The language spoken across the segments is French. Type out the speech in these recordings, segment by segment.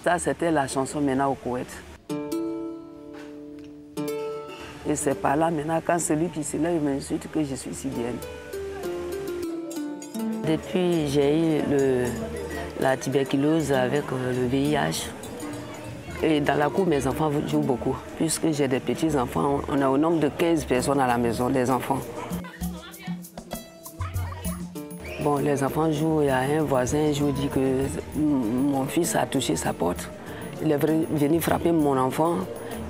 Ça, c'était la chanson maintenant au Koweït. Et c'est par là maintenant, quand celui qui se lève m'insulte, que je suis syrienne. Depuis, j'ai eu la tuberculose avec le VIH. Et dans la cour, mes enfants jouent beaucoup. Puisque j'ai des petits-enfants, on a au nombre de 15 personnes à la maison, les enfants. Bon, les enfants jouent, il y a un voisin un jour dit que mon fils a touché sa porte. Il est venu frapper mon enfant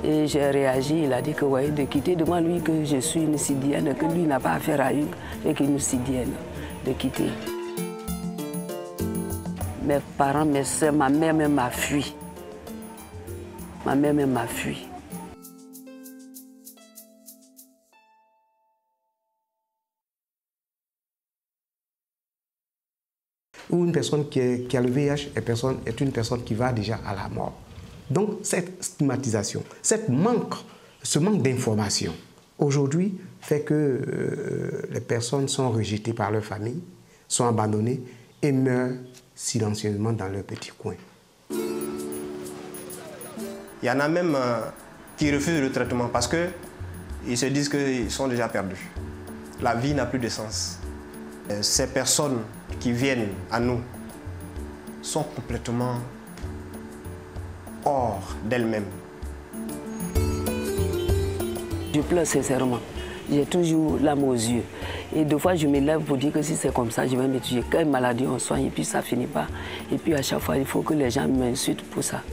et j'ai réagi. Il a dit que ouais, de quitter devant lui que je suis une Syrienne, que lui n'a pas affaire à une avec une Syrienne, de quitter. Mes parents, mes soeurs, ma mère même m'a fui. Ma mère même m'a fui. Ou une personne qui a le VIH est une personne qui va déjà à la mort. Donc cette stigmatisation, ce manque d'information, aujourd'hui, fait que les personnes sont rejetées par leur famille, sont abandonnées et meurent silencieusement dans leur petit coin. Il y en a même qui refusent le traitement parce qu'ils se disent qu'ils sont déjà perdus. La vie n'a plus de sens. Ces personnes qui viennent à nous sont complètement hors d'elles-mêmes. Je pleure sincèrement. J'ai toujours l'âme aux yeux. Et deux fois, je me lève pour dire que si c'est comme ça, je vais me tuer. Quand une maladie, on soigne et puis ça finit pas. Et puis à chaque fois, il faut que les gens m'insultent pour ça.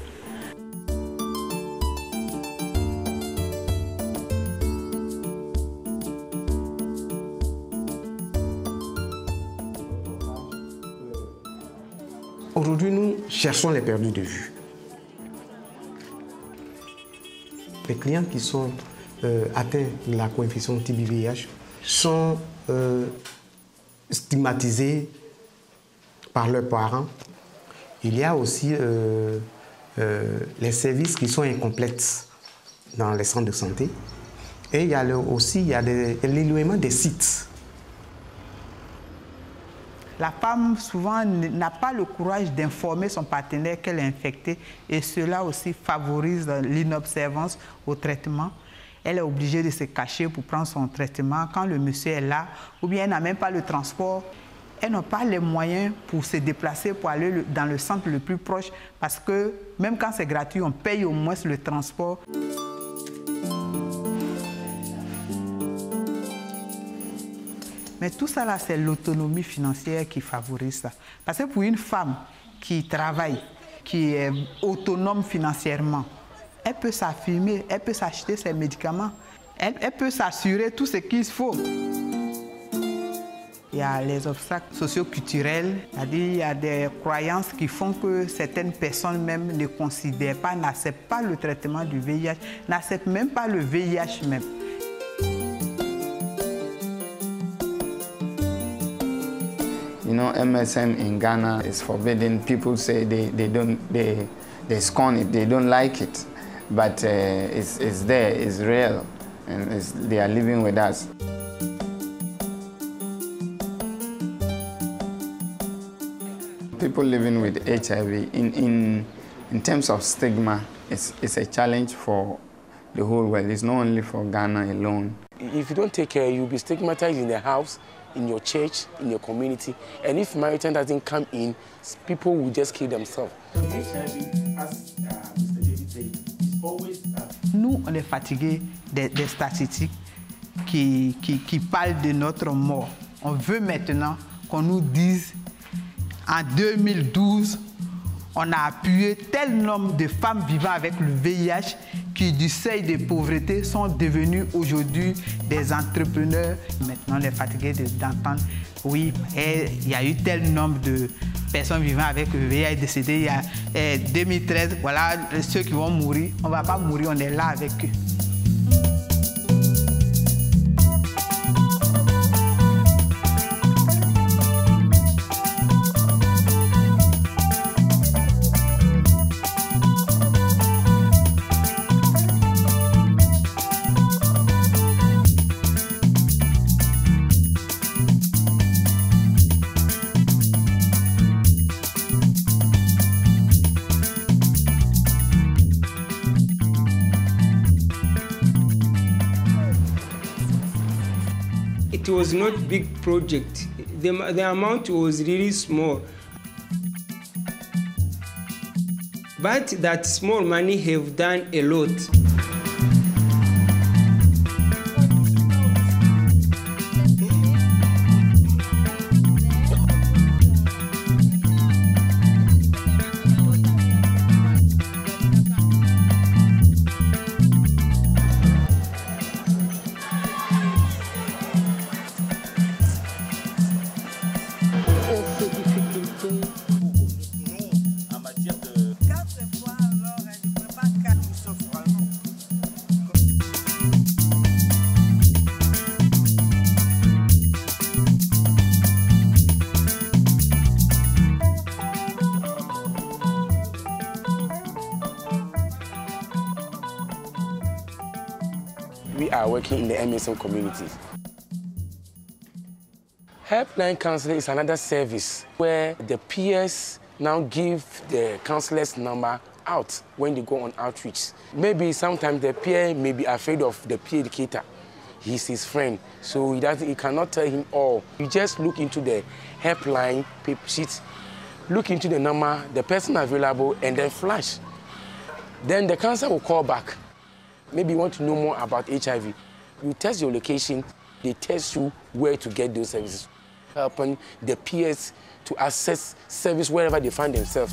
Aujourd'hui, nous cherchons les perdus de vue. Les clients qui sont atteints de la co-infection TB-VIH sont stigmatisés par leurs parents. Il y a aussi les services qui sont incomplets dans les centres de santé. Et il y a l'éloignement des sites. La femme, souvent, n'a pas le courage d'informer son partenaire qu'elle est infectée et cela aussi favorise l'inobservance au traitement. Elle est obligée de se cacher pour prendre son traitement quand le monsieur est là ou bien elle n'a même pas le transport. Elle n'a pas les moyens pour se déplacer, pour aller dans le centre le plus proche parce que même quand c'est gratuit, on paye au moins le transport. Mais tout ça, là, c'est l'autonomie financière qui favorise ça. Parce que pour une femme qui travaille, qui est autonome financièrement, elle peut s'affirmer, elle peut s'acheter ses médicaments, elle peut s'assurer tout ce qu'il faut. Il y a les obstacles socio-culturels, c'est-à-dire il y a des croyances qui font que certaines personnes même ne considèrent pas, n'acceptent pas le traitement du VIH, n'acceptent même pas le VIH même. You know, MSM in Ghana is forbidden. People say they scorn it, they don't like it. But it's there, it's real, and they are living with us. People living with HIV, in terms of stigma, it's a challenge for the whole world. It's not only for Ghana alone. If you don't take care, you'll be stigmatized in the house, in your church, in your community. And if Maritime doesn't come in, people will just kill themselves. Nous, on est fatigués des statistiques qui parlent de notre mort. On veut maintenant qu'on nous dise, en 2012, on a appuyé tel nombre de femmes vivant avec le VIH qui, du seuil de pauvreté, sont devenues aujourd'hui des entrepreneurs. Maintenant, on est fatigués d'entendre, oui, il y a eu tel nombre de personnes vivant avec le VIH décédées il y a 2013. Voilà ceux qui vont mourir. On ne va pas mourir, on est là avec eux. It was not a big project. The amount was really small. But that small money have done a lot. We are working in the MSM community. Helpline counseling is another service where the peers now give the counselor's number out when they go on outreach. Maybe sometimes the peer may be afraid of the peer educator. He's his friend, so he cannot tell him all. You just look into the helpline paper sheet, look into the number, the person available, and then flash. Then the counselor will call back. Maybe you want to know more about HIV. You test your location, they test you where to get those services, helping the peers to access service wherever they find themselves.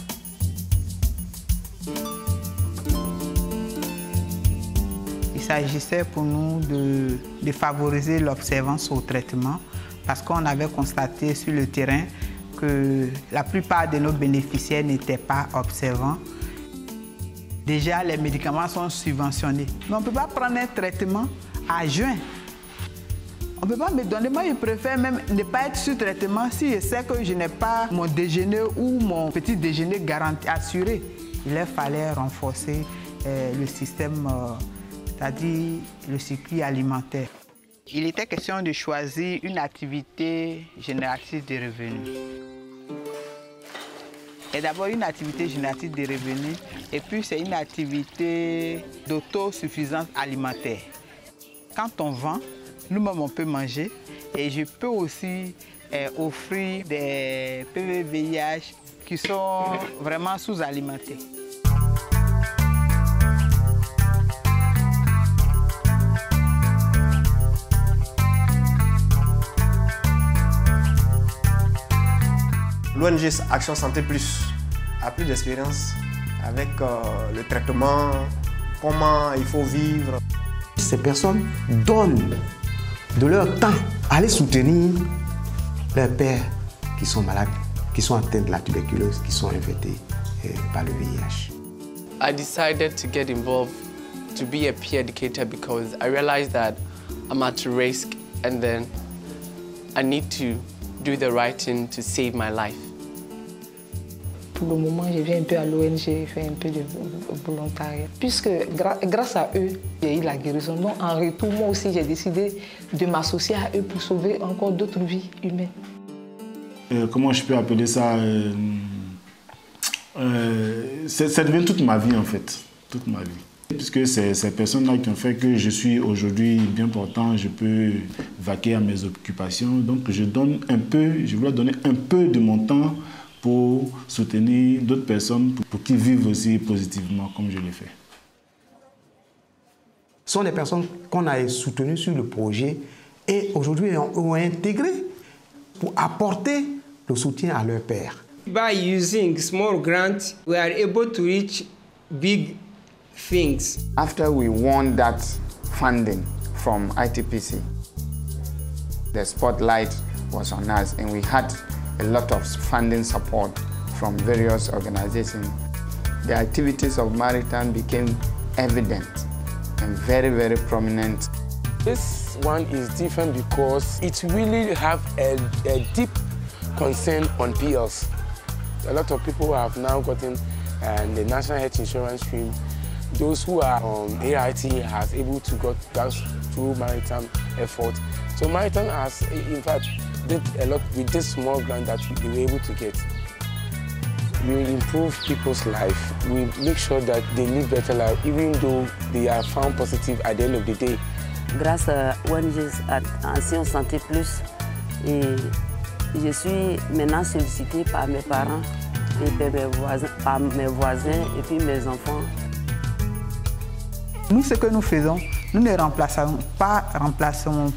Il s'agissait pour nous de favoriser l'observance au traitement parce qu'on avait constaté sur le terrain que la plupart de nos bénéficiaires n'étaient pas observants. Déjà, les médicaments sont subventionnés. Mais on ne peut pas prendre un traitement à jeun. On ne peut pas me donner. Moi, je préfère même ne pas être sur traitement si je sais que je n'ai pas mon déjeuner ou mon petit déjeuner garanti, assuré. Il fallait renforcer le système, c'est-à-dire le circuit alimentaire. Il était question de choisir une activité génératrice de revenus. Et d'abord une activité génératrice de revenus et puis c'est une activité d'autosuffisance alimentaire. Quand on vend, nous-mêmes on peut manger et je peux aussi offrir des PVVIH qui sont vraiment sous-alimentés. L'ONG Action Santé Plus a plus d'expérience avec le traitement, comment il faut vivre. Ces personnes donnent de leur temps à aller soutenir leurs pères qui sont malades, qui sont atteints de la tuberculose, qui sont infectés par le VIH. I decided to get involved to be a peer educator because I realized that I'm at risk and then I need to do the right thing to save my life. Pour le moment, je viens un peu à l'ONG, faire un peu de volontariat. Puisque grâce à eux, j'ai eu la guérison. Donc en retour, moi aussi, j'ai décidé de m'associer à eux pour sauver encore d'autres vies humaines. Comment je peux appeler ça ça devient toute ma vie en fait, toute ma vie. Puisque c'est ces personnes-là qui ont fait que je suis aujourd'hui bien portant, je peux vaquer à mes occupations. Donc je donne un peu, je voulais donner un peu de mon temps pour soutenir d'autres personnes, pour qu'ils vivent aussi positivement comme je l'ai fait. Ce sont des personnes qu'on a soutenues sur le projet et aujourd'hui ont intégré pour apporter le soutien à leur père. By using small grants, we are able to reach big things. After we won that funding from ITPC, the spotlight was on us and we had a lot of funding support from various organizations. The activities of Maritime became evident and very, very prominent. This one is different because it really have a deep concern on PLs. A lot of people have now gotten the National Health Insurance Scheme. Those who are on AIT has able to get that through Maritime effort. So Maritime has, in fact, did a lot with this small grant that we were able to get. We improve people's life. We make sure that they live better life, even though they are found positive at the end of the day. grâce à ONG Action Santé Plus. Et je suis maintenant sollicitée par mes parents et par mes voisins et puis mes enfants. Nous, ce que nous faisons, nous ne remplaçons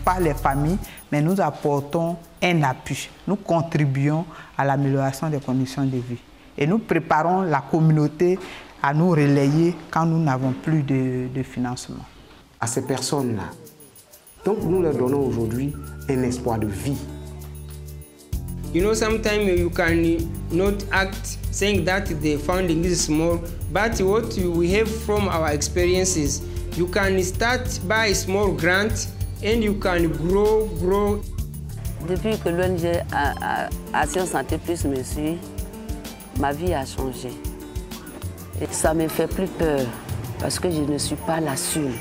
pas les familles, mais nous apportons un appui. Nous contribuons à l'amélioration des conditions de vie. Et nous préparons la communauté à nous relayer quand nous n'avons plus de financement. À ces personnes-là, donc nous leur donnons aujourd'hui un espoir de vie. You know, sometimes you can not act saying that the funding is small, but what we have from our experiences, you can start by a small grant and you can grow. Depuis que l'ONG Action Santé Plus me suit, ma vie a changé. Et ça me fait plus peur parce que je ne suis pas la seule.